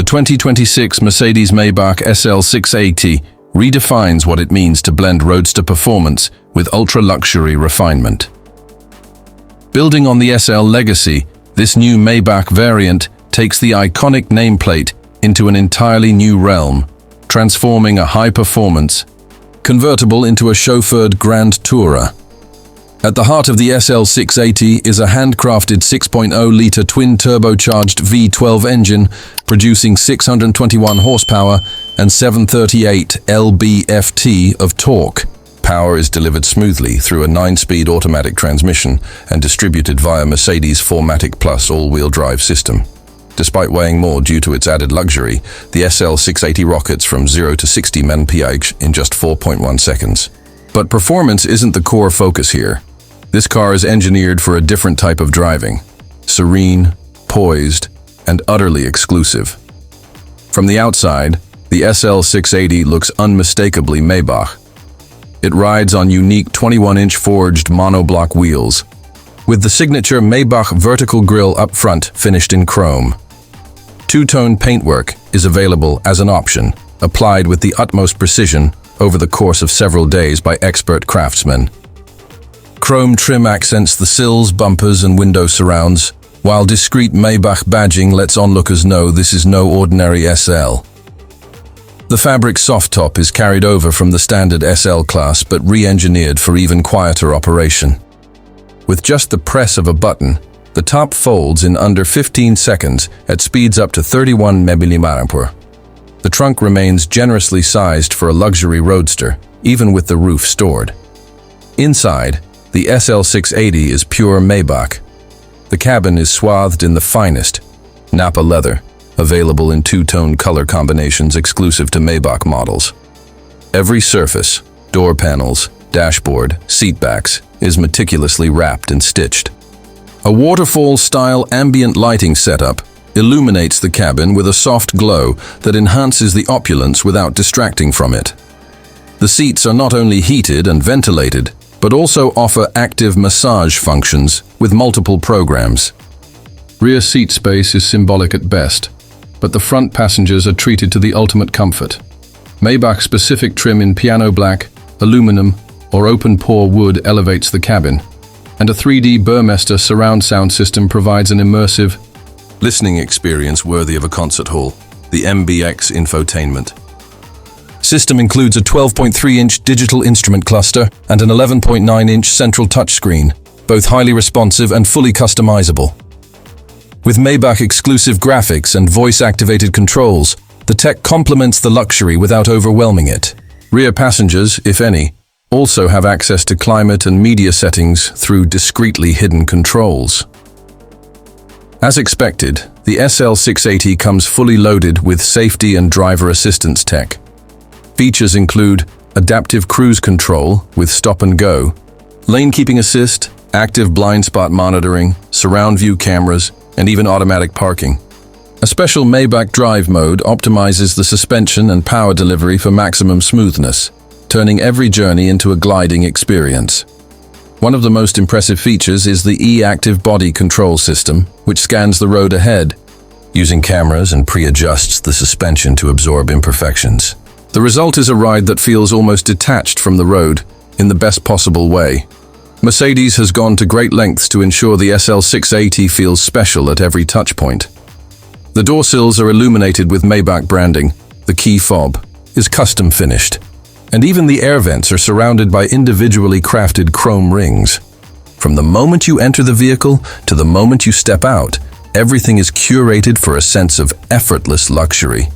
2026 Mercedes-Maybach SL 680 redefines what it means to blend roadster performance with ultra-luxury refinement. Building on the SL legacy, this new Maybach variant takes the iconic nameplate into an entirely new realm, transforming a high-performance convertible into a chauffeured grand tourer. At the heart of the SL 680 is a handcrafted 6.0-liter twin-turbocharged V12 engine producing 621 horsepower and 738 lb-ft of torque. Power is delivered smoothly through a 9-speed automatic transmission and distributed via Mercedes' 4MATIC Plus all-wheel drive system. Despite weighing more due to its added luxury, the SL 680 rockets from 0 to 60 mph in just 4.1 seconds. But performance isn't the core focus here. This car is engineered for a different type of driving: serene, poised, and utterly exclusive. From the outside, the SL 680 looks unmistakably Maybach. It rides on unique 21-inch forged monoblock wheels, with the signature Maybach vertical grille up front finished in chrome. Two-tone paintwork is available as an option, applied with the utmost precision over the course of several days by expert craftsmen. Chrome trim accents the sills, bumpers, and window surrounds, while discreet Maybach badging lets onlookers know this is no ordinary SL. The fabric soft top is carried over from the standard SL class but re-engineered for even quieter operation. With just the press of a button, the top folds in under 15 seconds at speeds up to 31 mph. The trunk remains generously sized for a luxury roadster, even with the roof stored. Inside, the SL 680 is pure Maybach. The cabin is swathed in the finest Nappa leather, available in two-tone color combinations exclusive to Maybach models. Every surface, door panels, dashboard, seatbacks, is meticulously wrapped and stitched. A waterfall-style ambient lighting setup illuminates the cabin with a soft glow that enhances the opulence without distracting from it. The seats are not only heated and ventilated, but also offer active massage functions with multiple programs. Rear seat space is symbolic at best, but the front passengers are treated to the ultimate comfort. Maybach-specific trim in piano black, aluminum, or open-pore wood elevates the cabin, and a 3D Burmester surround sound system provides an immersive listening experience worthy of a concert hall. The MBUX infotainment system includes a 12.3-inch digital instrument cluster and an 11.9-inch central touchscreen, both highly responsive and fully customizable. With Maybach-exclusive graphics and voice-activated controls, the tech complements the luxury without overwhelming it. Rear passengers, if any, also have access to climate and media settings through discreetly hidden controls. As expected, the SL 680 comes fully loaded with safety and driver assistance tech. Features include adaptive cruise control with stop and go, lane keeping assist, active blind spot monitoring, surround view cameras, and even automatic parking. A special Maybach drive mode optimizes the suspension and power delivery for maximum smoothness, turning every journey into a gliding experience. One of the most impressive features is the e-active body control system, which scans the road ahead, using cameras and pre-adjusts the suspension to absorb imperfections. The result is a ride that feels almost detached from the road in the best possible way. Mercedes has gone to great lengths to ensure the SL 680 feels special at every touchpoint. The door sills are illuminated with Maybach branding, the key fob is custom finished, and even the air vents are surrounded by individually crafted chrome rings. From the moment you enter the vehicle to the moment you step out, everything is curated for a sense of effortless luxury.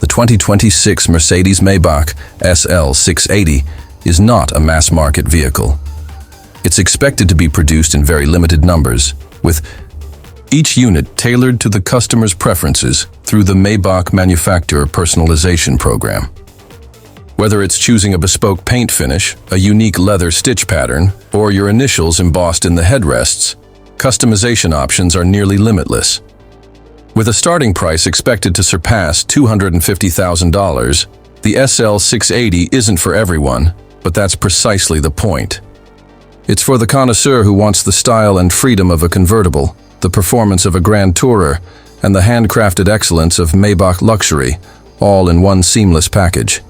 The 2026 Mercedes-Maybach SL 680 is not a mass-market vehicle. It's expected to be produced in very limited numbers, with each unit tailored to the customer's preferences through the Maybach Manufacturer Personalization Program. Whether it's choosing a bespoke paint finish, a unique leather stitch pattern, or your initials embossed in the headrests, customization options are nearly limitless. With a starting price expected to surpass $250,000, the SL 680 isn't for everyone, but that's precisely the point. It's for the connoisseur who wants the style and freedom of a convertible, the performance of a grand tourer, and the handcrafted excellence of Maybach luxury, all in one seamless package.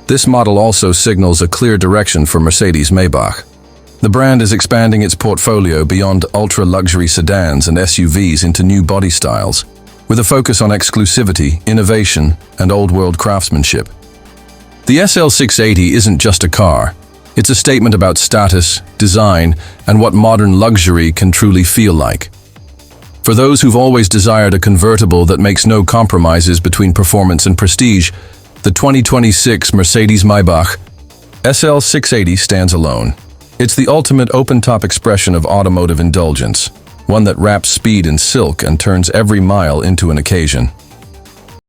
This model also signals a clear direction for Mercedes-Maybach. The brand is expanding its portfolio beyond ultra-luxury sedans and SUVs into new body styles, with a focus on exclusivity, innovation, and old-world craftsmanship. The SL680 isn't just a car. It's a statement about status, design, and what modern luxury can truly feel like. For those who've always desired a convertible that makes no compromises between performance and prestige, the 2026 Mercedes-Maybach SL680 stands alone. It's the ultimate open-top expression of automotive indulgence, one that wraps speed in silk and turns every mile into an occasion.